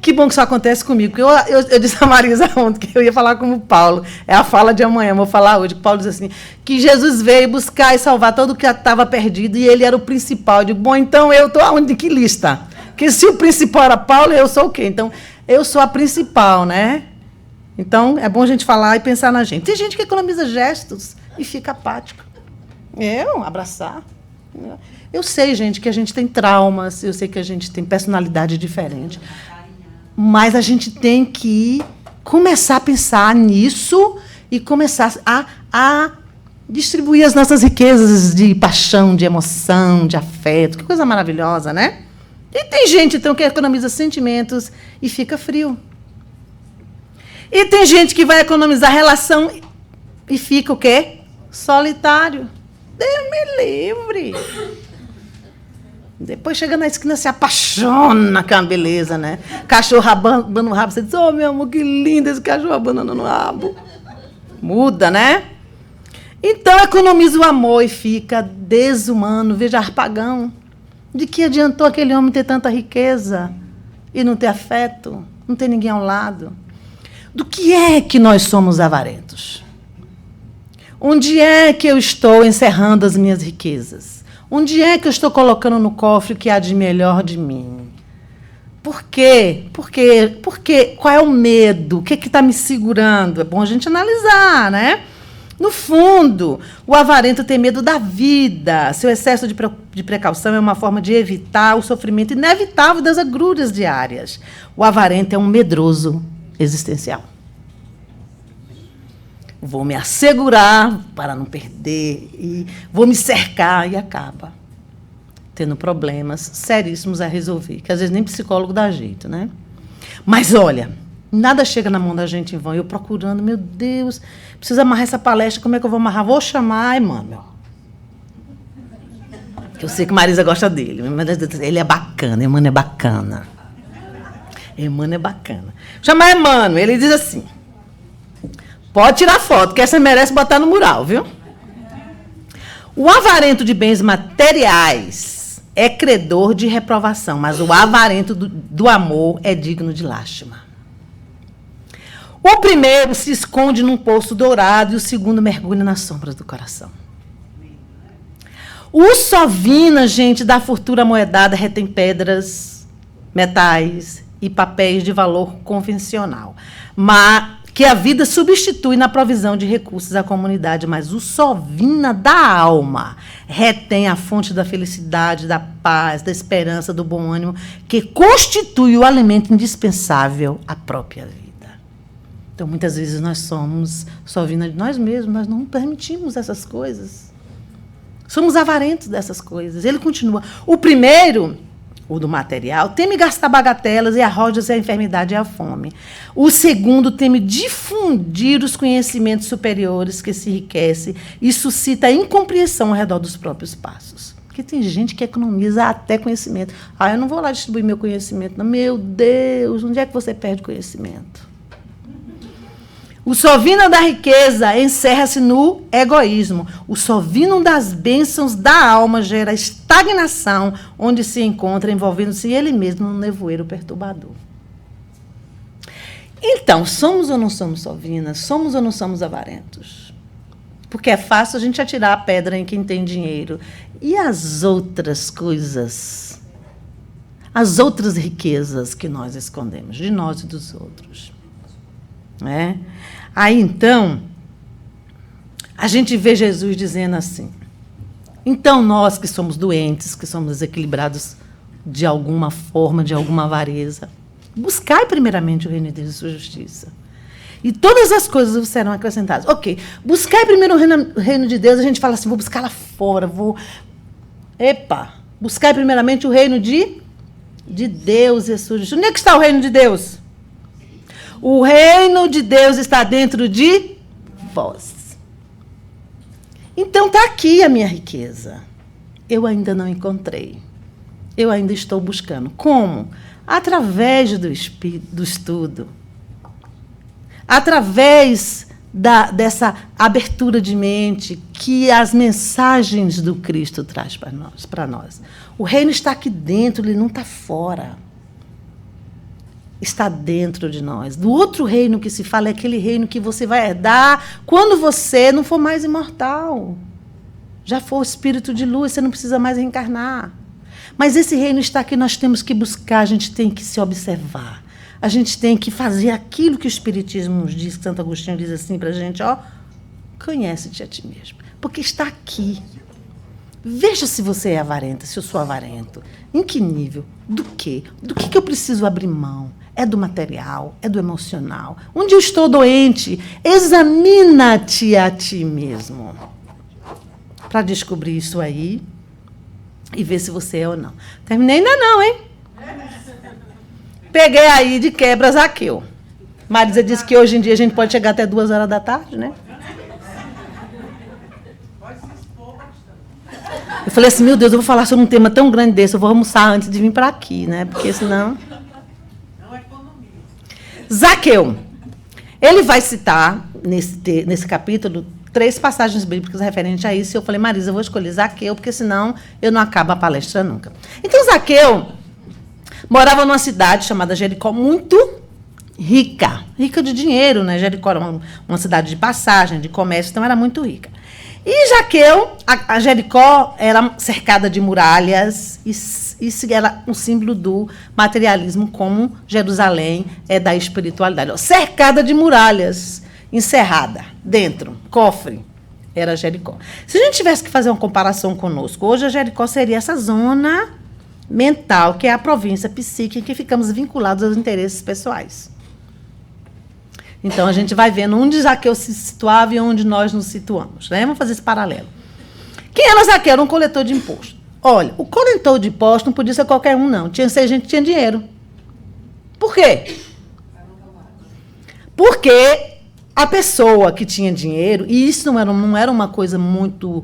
Que bom que isso acontece comigo. Porque eu disse a Marisa ontem que eu ia falar como Paulo. É a fala de amanhã, vou falar hoje. Paulo diz assim, que Jesus veio buscar e salvar todo o que estava perdido e ele era o principal. Eu digo, bom, então eu estou aonde? Que lista? Porque se o principal era Paulo, eu sou o quê? Então, eu sou a principal, né? Então, é bom a gente falar e pensar na gente. Tem gente que economiza gestos e fica apático. Abraçar. Eu sei, gente, que a gente tem traumas, eu sei que a gente tem personalidade diferente. Mas a gente tem que começar a pensar nisso e começar a distribuir as nossas riquezas de paixão, de emoção, de afeto. Que coisa maravilhosa, né? E tem gente, então, que economiza sentimentos e fica frio. E tem gente que vai economizar relação e fica o quê? Solitário. Deus me livre. Depois chega na esquina, se apaixona com a beleza, né? Cachorro abandona o rabo, você diz, oh, meu amor, que lindo esse cachorro abandonando o rabo. Muda, né? Então, economiza o amor e fica desumano. Veja, Harpagão. De que adiantou aquele homem ter tanta riqueza e não ter afeto? Não ter ninguém ao lado? Do que é que nós somos avarentos? Onde é que eu estou encerrando as minhas riquezas? Onde é que eu estou colocando no cofre o que há de melhor de mim? Por quê? Por quê? Por quê? Qual é o medo? O que está me segurando? É bom a gente analisar, né? No fundo, o avarento tem medo da vida. Seu excesso de precaução é uma forma de evitar o sofrimento inevitável das agruras diárias. O avarento é um medroso existencial. Vou me assegurar para não perder, e vou me cercar, e acaba tendo problemas seríssimos a resolver, que às vezes nem psicólogo dá jeito, né? Mas, olha, nada chega na mão da gente em vão. Eu procurando, meu Deus, preciso amarrar essa palestra, como é que eu vou amarrar? Vou chamar Emmanuel. Eu sei que Marisa gosta dele. Ele é bacana, Emmanuel é bacana. Emmanuel é bacana. Chamar Emmanuel, ele diz assim, pode tirar foto, que essa merece botar no mural, viu? O avarento de bens materiais é credor de reprovação, mas o avarento do amor é digno de lástima. O primeiro se esconde num poço dourado e o segundo mergulha nas sombras do coração. O sovina, gente, da fortuna amoedada retém pedras, metais e papéis de valor convencional, mas que a vida substitui na provisão de recursos à comunidade, mas o sovina da alma retém a fonte da felicidade, da paz, da esperança, do bom ânimo, que constitui o alimento indispensável à própria vida. Então, muitas vezes, nós somos sovina de nós mesmos, nós não permitimos essas coisas. Somos avarentos dessas coisas. Ele continua. O primeiro, o do material, teme gastar bagatelas e arroja-se a enfermidade e a fome. O segundo teme difundir os conhecimentos superiores que se enriquece e suscita a incompreensão ao redor dos próprios passos. Porque tem gente que economiza até conhecimento. Eu não vou lá distribuir meu conhecimento. Não. Meu Deus, onde é que você perde conhecimento? O sovino da riqueza encerra-se no egoísmo. O sovino das bênçãos da alma gera estagnação, onde se encontra envolvendo-se ele mesmo num nevoeiro perturbador. Então, somos ou não somos sovinas? Somos ou não somos avarentos? Porque é fácil a gente atirar a pedra em quem tem dinheiro. E as outras coisas? As outras riquezas que nós escondemos, de nós e dos outros. Aí, então, a gente vê Jesus dizendo assim, então nós que somos doentes, que somos desequilibrados de alguma forma, de alguma avareza, buscai primeiramente o reino de Deus e sua justiça. E todas as coisas vos serão acrescentadas. Ok, buscai primeiro o reino de Deus, a gente fala assim, vou buscar lá fora, buscai primeiramente o reino de Deus e a sua justiça. Onde é que está o reino de Deus? O reino de Deus está dentro de vós. Então está aqui a minha riqueza. Eu ainda não encontrei. Eu ainda estou buscando. Como? Através do estudo. Através dessa abertura de mente que as mensagens do Cristo traz para nós. O reino está aqui dentro, ele não está fora. Está dentro de nós. Do outro reino que se fala é aquele reino que você vai herdar quando você não for mais imortal. Já for o espírito de luz, você não precisa mais reencarnar. Mas esse reino está aqui, nós temos que buscar, a gente tem que se observar. A gente tem que fazer aquilo que o Espiritismo nos diz, que Santo Agostinho diz assim para a gente, conhece-te a ti mesmo. Porque está aqui. Veja se você é avarenta, se eu sou avarento. Em que nível? Do quê? Do que eu preciso abrir mão? É do material? É do emocional? Onde eu estou doente? Examina-te a ti mesmo. Para descobrir isso aí e ver se você é ou não. Terminei ainda não, hein? Peguei aí de quebra Zaqueu. Marisa disse que hoje em dia a gente pode chegar até 2 horas da tarde, né? Eu falei assim, meu Deus, eu vou falar sobre um tema tão grande desse, eu vou almoçar antes de vir para aqui, né? Porque senão... Zaqueu. Ele vai citar, nesse capítulo, 3 passagens bíblicas referentes a isso. E eu falei, Marisa, eu vou escolher Zaqueu, porque senão eu não acabo a palestra nunca. Então, Zaqueu morava numa cidade chamada Jericó, muito rica de dinheiro, né? Jericó era uma cidade de passagem, de comércio, então era muito rica. E Zaqueu, a Jericó era cercada de muralhas, isso era um símbolo do materialismo, como Jerusalém é da espiritualidade. Cercada de muralhas, encerrada, dentro, cofre, era Jericó. Se a gente tivesse que fazer uma comparação conosco, hoje a Jericó seria essa zona mental, que é a província psíquica, em que ficamos vinculados aos interesses pessoais. Então, a gente vai vendo onde Zaqueu se situava e onde nós nos situamos. Né? Vamos fazer esse paralelo. Quem era Zaqueu? Era um coletor de imposto. Olha, o coletor de imposto não podia ser qualquer um, não. Tinha que ser gente que tinha dinheiro. Por quê? Porque a pessoa que tinha dinheiro, e isso não era uma coisa muito,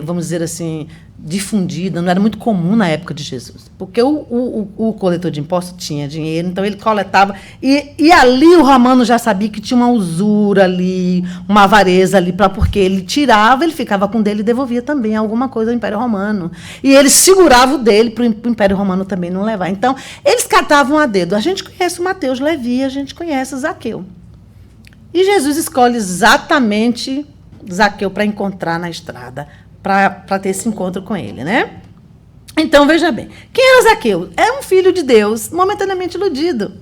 vamos dizer assim, difundida, não era muito comum na época de Jesus. Porque o coletor de impostos tinha dinheiro, então ele coletava, e ali o romano já sabia que tinha uma usura ali, uma avareza ali, porque ele tirava, ele ficava com o dele e devolvia também alguma coisa ao Império Romano. E ele segurava o dele para o Império Romano também não levar. Então, eles catavam a dedo. A gente conhece o Mateus Levi, a gente conhece o Zaqueu. E Jesus escolhe exatamente Zaqueu para encontrar na estrada, para ter esse encontro com ele, né? Então, veja bem. Quem era Zaqueu? É um filho de Deus, momentaneamente iludido,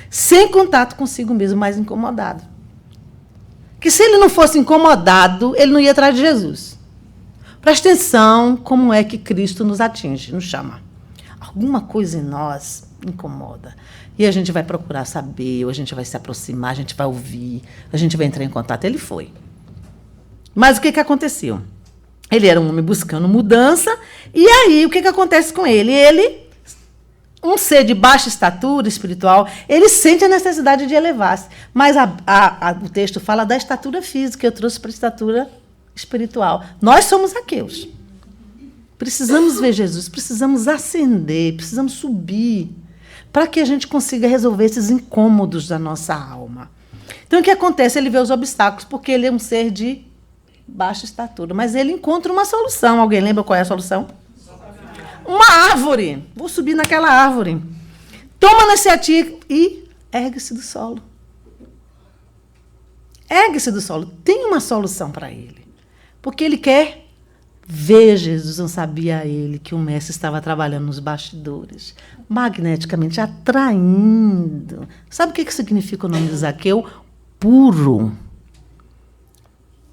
sem contato consigo mesmo, mais incomodado. Que se ele não fosse incomodado, ele não ia atrás de Jesus. Presta atenção como é que Cristo nos atinge, nos chama. Alguma coisa em nós incomoda. E a gente vai procurar saber, ou a gente vai se aproximar, a gente vai ouvir, a gente vai entrar em contato. Ele foi. Mas o que aconteceu? Ele era um homem buscando mudança, e aí o que acontece com ele? Ele, um ser de baixa estatura espiritual, ele sente a necessidade de elevar-se. Mas o texto fala da estatura física, eu trouxe para a estatura espiritual. Nós somos Zaqueus. Precisamos ver Jesus, precisamos ascender, precisamos subir, para que a gente consiga resolver esses incômodos da nossa alma. Então, o que acontece? Ele vê os obstáculos, porque ele é um ser de baixa estatura. Mas ele encontra uma solução. Alguém lembra qual é a solução? Uma árvore. Vou subir naquela árvore. Toma a iniciativa e ergue-se do solo. Ergue-se do solo. Tem uma solução para ele. Porque ele quer ver Jesus. Não sabia ele que o mestre estava trabalhando nos bastidores, magneticamente atraindo. Sabe o que significa o nome de Zaqueu? Puro.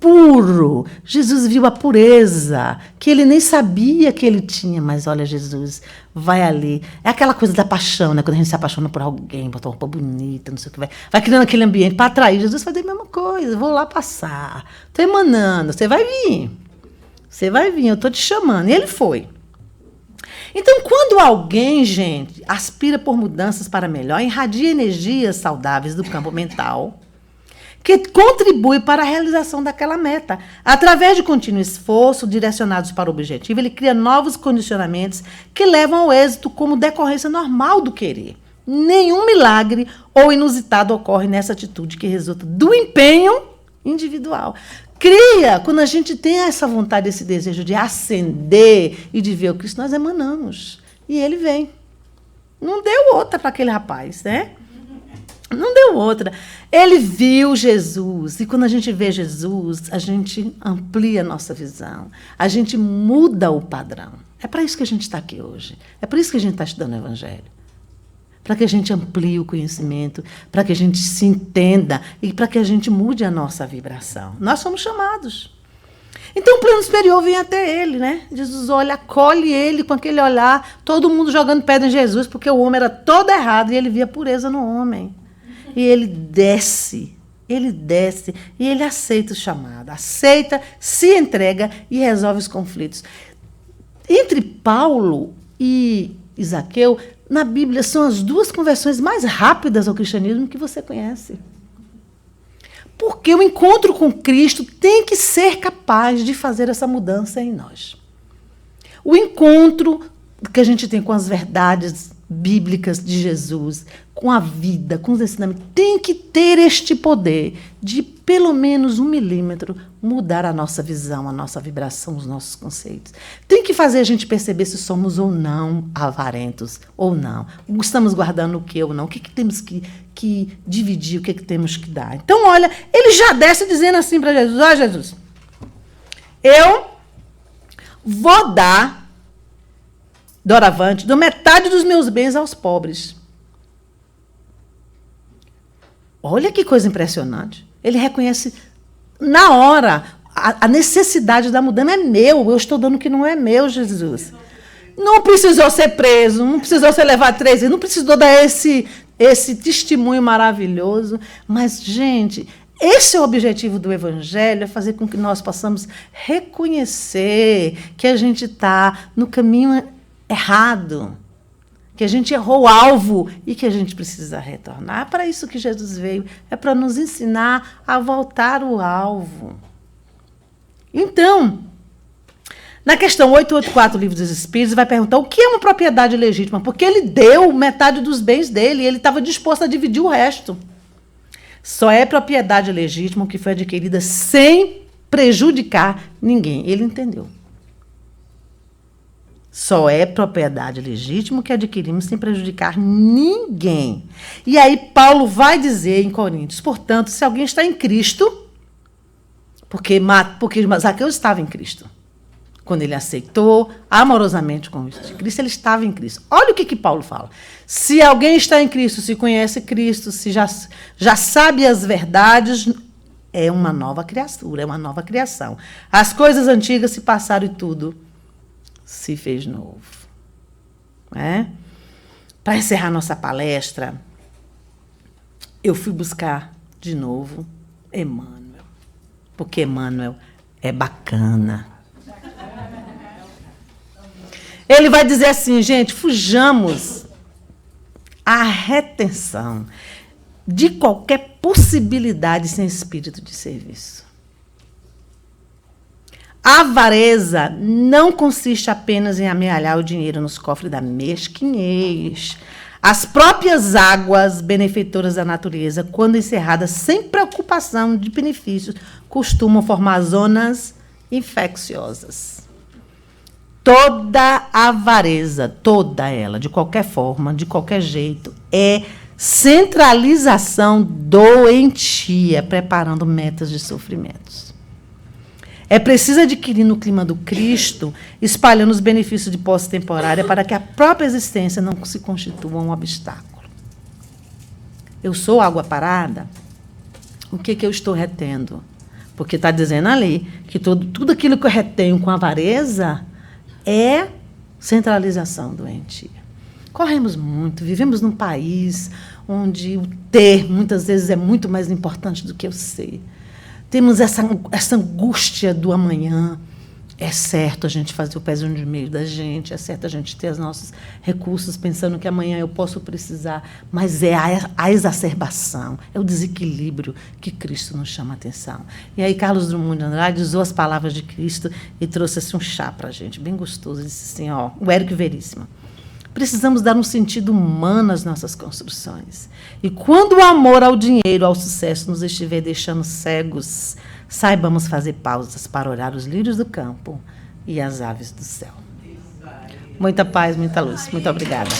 Puro. Jesus viu a pureza, que ele nem sabia que ele tinha, mas olha, Jesus vai ali. É aquela coisa da paixão, né? Quando a gente se apaixona por alguém, botar uma roupa bonita, não sei o que vai criando aquele ambiente para atrair. Jesus faz a mesma coisa, vou lá passar. Estou emanando, você vai vir. Você vai vir, eu estou te chamando. E ele foi. Então, quando alguém, gente, aspira por mudanças para melhor, irradia energias saudáveis do campo mental, que contribui para a realização daquela meta. Através de contínuo esforço, direcionados para o objetivo, ele cria novos condicionamentos que levam ao êxito como decorrência normal do querer. Nenhum milagre ou inusitado ocorre nessa atitude que resulta do empenho individual. Cria, quando a gente tem essa vontade, esse desejo de ascender e de ver o Cristo, nós emanamos. E ele vem. Não deu outra para aquele rapaz, né? Não deu outra. Ele viu Jesus. E quando a gente vê Jesus, a gente amplia a nossa visão. A gente muda o padrão. É para isso que a gente está aqui hoje. É por isso que a gente está estudando o Evangelho. Para que a gente amplie o conhecimento, para que a gente se entenda e para que a gente mude a nossa vibração. Nós somos chamados. Então o plano superior vem até ele, né? Jesus olha, acolhe ele com aquele olhar, todo mundo jogando pedra em Jesus, porque o homem era todo errado e ele via pureza no homem. E ele desce e ele aceita o chamado, aceita, se entrega e resolve os conflitos. Entre Paulo e Zaqueu, na Bíblia, são as duas conversões mais rápidas ao cristianismo que você conhece. Porque o encontro com Cristo tem que ser capaz de fazer essa mudança em nós. O encontro que a gente tem com as verdades bíblicas de Jesus, com a vida, com os ensinamentos, tem que ter este poder de, pelo menos 1 milímetro, mudar a nossa visão, a nossa vibração, os nossos conceitos. Tem que fazer a gente perceber se somos ou não avarentos, ou não. Estamos guardando o que ou não. O que temos que dividir, o que temos que dar. Então, olha, ele já desce dizendo assim para Jesus, ó Jesus, eu vou dar, doravante, dou metade dos meus bens aos pobres. Olha que coisa impressionante. Ele reconhece na hora a necessidade da mudança. É meu, eu estou dando o que não é meu, Jesus. Não precisou ser preso, não precisou ser levado 3 vezes, não precisou dar esse testemunho maravilhoso. Mas, gente, esse é o objetivo do Evangelho, é fazer com que nós possamos reconhecer que a gente está no caminho errado, que a gente errou o alvo e que a gente precisa retornar. É para isso que Jesus veio, é para nos ensinar a voltar o alvo. Então, na questão 884 do Livro dos Espíritos, vai perguntar o que é uma propriedade legítima, porque ele deu metade dos bens dele e ele estava disposto a dividir o resto. Só é propriedade legítima o que foi adquirida sem prejudicar ninguém. Ele entendeu. Só é propriedade legítima que adquirimos sem prejudicar ninguém. E aí Paulo vai dizer em Coríntios, portanto, se alguém está em Cristo, porque Zaqueu estava em Cristo. Quando ele aceitou amorosamente o convite de Cristo, ele estava em Cristo. Olha o que Paulo fala. Se alguém está em Cristo, se conhece Cristo, se já sabe as verdades, é uma nova criatura, é uma nova criação. As coisas antigas se passaram e tudo se fez novo. Para encerrar nossa palestra, eu fui buscar de novo Emmanuel, porque Emmanuel é bacana. Ele vai dizer assim, gente, fujamos à retenção de qualquer possibilidade sem espírito de serviço. A avareza não consiste apenas em amealhar o dinheiro nos cofres da mesquinhez. As próprias águas benefeitoras da natureza, quando encerradas sem preocupação de benefícios, costumam formar zonas infecciosas. Toda avareza, toda ela, de qualquer forma, de qualquer jeito, é centralização doentia, preparando metas de sofrimentos. É preciso adquirir no clima do Cristo, espalhando os benefícios de posse temporária para que a própria existência não se constitua um obstáculo. Eu sou água parada? O que eu estou retendo? Porque está dizendo ali que tudo aquilo que eu retenho com avareza é centralização doentia. Corremos muito, vivemos num país onde o ter, muitas vezes, é muito mais importante do que o ser. Temos essa angústia do amanhã, É certo a gente fazer o pezinho de meio da gente, é certo a gente ter os nossos recursos pensando que amanhã eu posso precisar, mas é a exacerbação, é o desequilíbrio que Cristo nos chama a atenção. E aí Carlos Drummond de Andrade usou as palavras de Cristo e trouxe assim, um chá para a gente, bem gostoso. Ele disse assim, ó, o Érico Veríssimo: precisamos dar um sentido humano às nossas construções. E quando o amor ao dinheiro, ao sucesso, nos estiver deixando cegos, saibamos fazer pausas para olhar os lírios do campo e as aves do céu. Muita paz, muita luz. Muito obrigada.